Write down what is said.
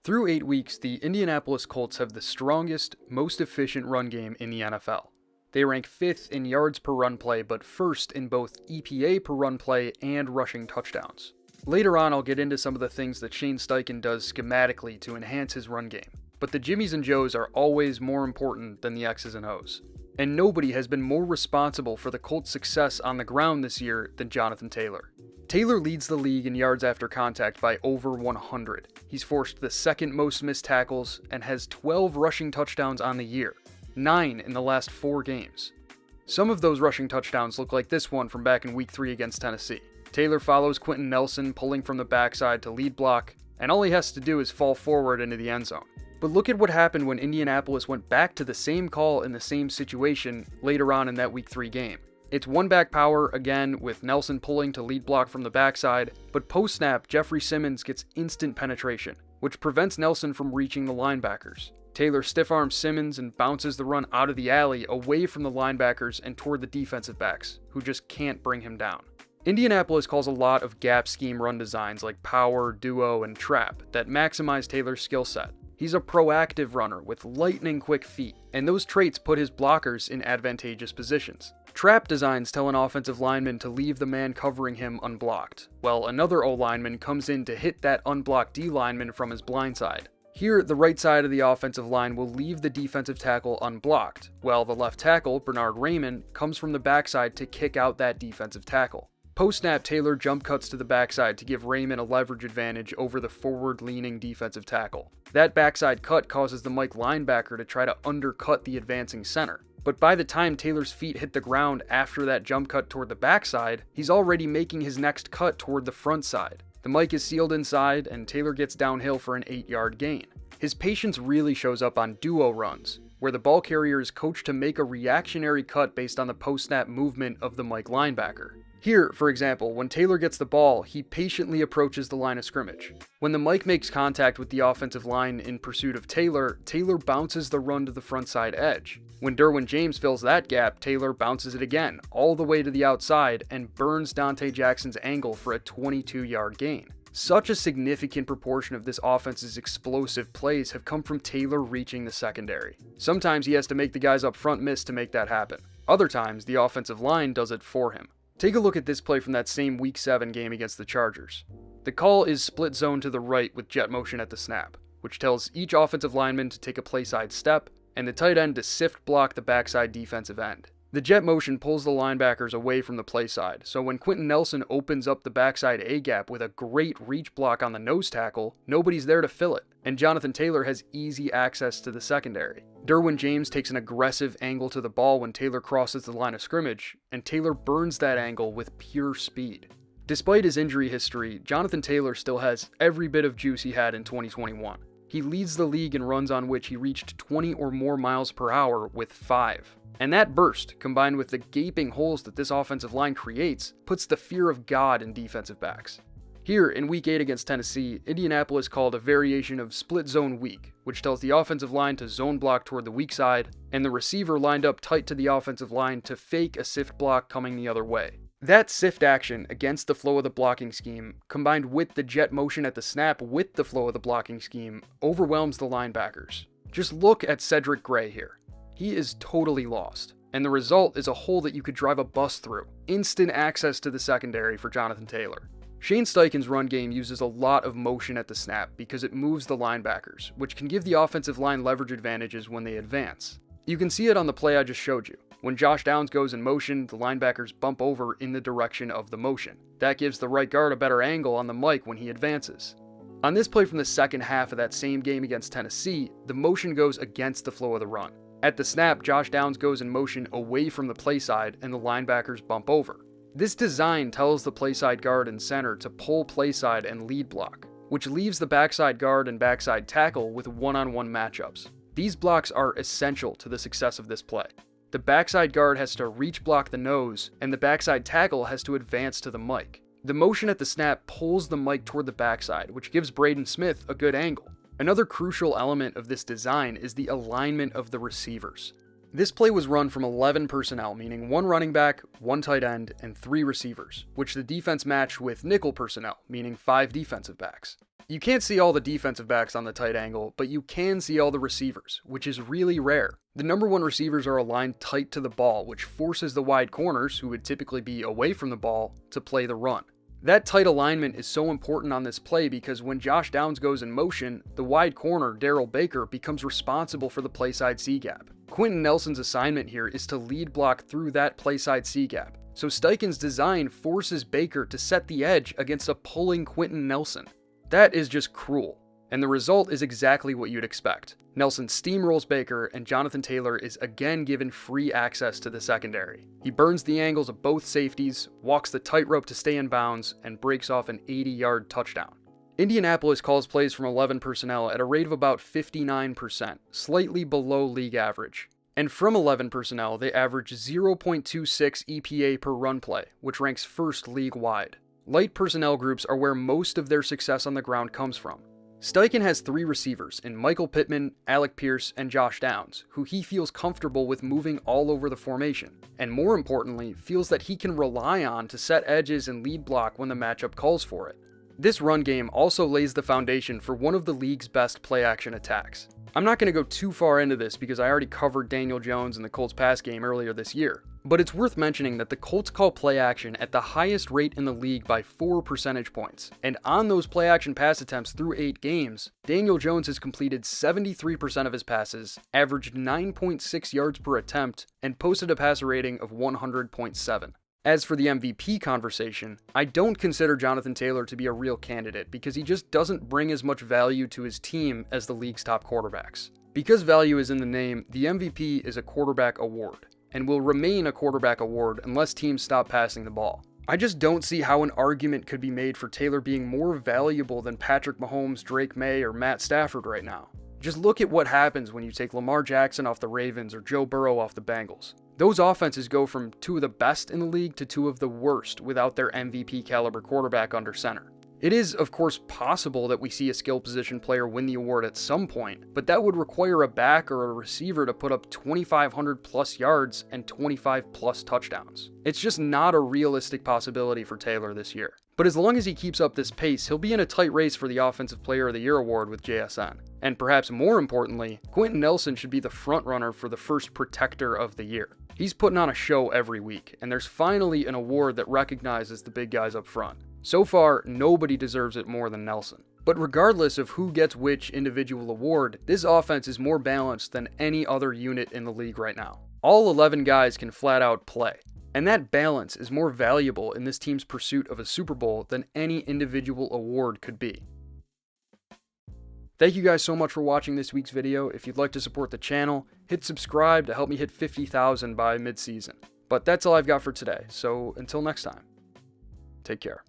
Through 8 weeks, the Indianapolis Colts have the strongest, most efficient run game in the NFL. They rank 5th in yards per run play, but 1st in both EPA per run play and rushing touchdowns. Later on, I'll get into some of the things that Shane Steichen does schematically to enhance his run game, but the Jimmies and Joes are always more important than the X's and O's. And nobody has been more responsible for the Colts' success on the ground this year than Jonathan Taylor. Taylor leads the league in yards after contact by over 100. He's forced the second most missed tackles and has 12 rushing touchdowns on the year, 9 in the last 4 games. Some of those rushing touchdowns look like this one from back in Week 3 against Tennessee. Taylor follows Quenton Nelson, pulling from the backside to lead block, and all he has to do is fall forward into the end zone. But look at what happened when Indianapolis went back to the same call in the same situation later on in that Week 3 game. It's one-back power again with Nelson pulling to lead block from the backside, but post-snap, Jeffrey Simmons gets instant penetration, which prevents Nelson from reaching the linebackers. Taylor stiff-arms Simmons and bounces the run out of the alley away from the linebackers and toward the defensive backs, who just can't bring him down. Indianapolis calls a lot of gap scheme run designs like power, duo, and trap that maximize Taylor's skill set. He's a proactive runner with lightning-quick feet, and those traits put his blockers in advantageous positions. Trap designs tell an offensive lineman to leave the man covering him unblocked, while another O-lineman comes in to hit that unblocked D-lineman from his blind side. Here, the right side of the offensive line will leave the defensive tackle unblocked, while the left tackle, Bernard Raymond, comes from the backside to kick out that defensive tackle. Post-snap, Taylor jump cuts to the backside to give Raymond a leverage advantage over the forward-leaning defensive tackle. That backside cut causes the Mike linebacker to try to undercut the advancing center. But by the time Taylor's feet hit the ground after that jump cut toward the backside, he's already making his next cut toward the front side. The Mike is sealed inside, and Taylor gets downhill for an 8-yard gain. His patience really shows up on duo runs, where the ball carrier is coached to make a reactionary cut based on the post-snap movement of the Mike linebacker. Here, for example, when Taylor gets the ball, he patiently approaches the line of scrimmage. When the Mike makes contact with the offensive line in pursuit of Taylor, Taylor bounces the run to the front side edge. When Derwin James fills that gap, Taylor bounces it again, all the way to the outside, and burns Dante Jackson's angle for a 22-yard gain. Such a significant proportion of this offense's explosive plays have come from Taylor reaching the secondary. Sometimes he has to make the guys up front miss to make that happen. Other times, the offensive line does it for him. Take a look at this play from that same Week 7 game against the Chargers. The call is split zone to the right with jet motion at the snap, which tells each offensive lineman to take a play side step, and the tight end to sift block the backside defensive end. The jet motion pulls the linebackers away from the play side, so when Quenton Nelson opens up the backside A-gap with a great reach block on the nose tackle, nobody's there to fill it, and Jonathan Taylor has easy access to the secondary. Derwin James takes an aggressive angle to the ball when Taylor crosses the line of scrimmage, and Taylor burns that angle with pure speed. Despite his injury history, Jonathan Taylor still has every bit of juice he had in 2021. He leads the league in runs on which he reached 20 or more miles per hour with 5. And that burst, combined with the gaping holes that this offensive line creates, puts the fear of God in defensive backs. Here, in Week 8 against Tennessee, Indianapolis called a variation of split zone weak, which tells the offensive line to zone block toward the weak side, and the receiver lined up tight to the offensive line to fake a sift block coming the other way. That sift action against the flow of the blocking scheme, combined with the jet motion at the snap with the flow of the blocking scheme, overwhelms the linebackers. Just look at Cedric Gray here. He is totally lost, and the result is a hole that you could drive a bus through. Instant access to the secondary for Jonathan Taylor. Shane Steichen's run game uses a lot of motion at the snap because it moves the linebackers, which can give the offensive line leverage advantages when they advance. You can see it on the play I just showed you. When Josh Downs goes in motion, the linebackers bump over in the direction of the motion. That gives the right guard a better angle on the Mike when he advances. On this play from the second half of that same game against Tennessee, the motion goes against the flow of the run. At the snap, Josh Downs goes in motion away from the play side and the linebackers bump over. This design tells the play side guard and center to pull play side and lead block, which leaves the backside guard and backside tackle with one-on-one matchups. These blocks are essential to the success of this play. The backside guard has to reach block the nose, and the backside tackle has to advance to the Mike. The motion at the snap pulls the Mike toward the backside, which gives Braden Smith a good angle. Another crucial element of this design is the alignment of the receivers. This play was run from 11 personnel, meaning 1 running back, 1 tight end, and 3 receivers, which the defense matched with nickel personnel, meaning 5 defensive backs. You can't see all the defensive backs on the tight angle, but you can see all the receivers, which is really rare. The number 1 receivers are aligned tight to the ball, which forces the wide corners, who would typically be away from the ball, to play the run. That tight alignment is so important on this play because when Josh Downs goes in motion, the wide corner, Darrell Baker, becomes responsible for the playside C-gap. Quenton Nelson's assignment here is to lead block through that playside C-gap. So Steichen's design forces Baker to set the edge against a pulling Quenton Nelson. That is just cruel, and the result is exactly what you'd expect. Nelson steamrolls Baker, and Jonathan Taylor is again given free access to the secondary. He burns the angles of both safeties, walks the tightrope to stay in bounds, and breaks off an 80-yard touchdown. Indianapolis calls plays from 11 personnel at a rate of about 59%, slightly below league average. And from 11 personnel, they average 0.26 EPA per run play, which ranks first league-wide. Light personnel groups are where most of their success on the ground comes from. Steichen has 3 receivers in Michael Pittman, Alec Pierce, and Josh Downs, who he feels comfortable with moving all over the formation, and more importantly, feels that he can rely on to set edges and lead block when the matchup calls for it. This run game also lays the foundation for one of the league's best play-action attacks. I'm not going to go too far into this because I already covered Daniel Jones and the Colts pass game earlier this year, but it's worth mentioning that the Colts call play action at the highest rate in the league by 4 percentage points, and on those play action pass attempts through 8 games, Daniel Jones has completed 73% of his passes, averaged 9.6 yards per attempt, and posted a passer rating of 100.7. As for the MVP conversation, I don't consider Jonathan Taylor to be a real candidate because he just doesn't bring as much value to his team as the league's top quarterbacks. Because value is in the name, the MVP is a quarterback award, and will remain a quarterback award unless teams stop passing the ball. I just don't see how an argument could be made for Taylor being more valuable than Patrick Mahomes, Drake May, or Matt Stafford right now. Just look at what happens when you take Lamar Jackson off the Ravens or Joe Burrow off the Bengals. Those offenses go from 2 of the best in the league to 2 of the worst without their MVP caliber quarterback under center. It is, of course, possible that we see a skill position player win the award at some point, but that would require a back or a receiver to put up 2,500 plus yards and 25 plus touchdowns. It's just not a realistic possibility for Taylor this year. But as long as he keeps up this pace, he'll be in a tight race for the Offensive Player of the Year award with JSN. And perhaps more importantly, Quenton Nelson should be the frontrunner for the first Protector of the Year. He's putting on a show every week, and there's finally an award that recognizes the big guys up front. So far, nobody deserves it more than Nelson. But regardless of who gets which individual award, this offense is more balanced than any other unit in the league right now. All 11 guys can flat out play. And that balance is more valuable in this team's pursuit of a Super Bowl than any individual award could be. Thank you guys so much for watching this week's video. If you'd like to support the channel, hit subscribe to help me hit 50,000 by mid-season. But that's all I've got for today, so until next time, take care.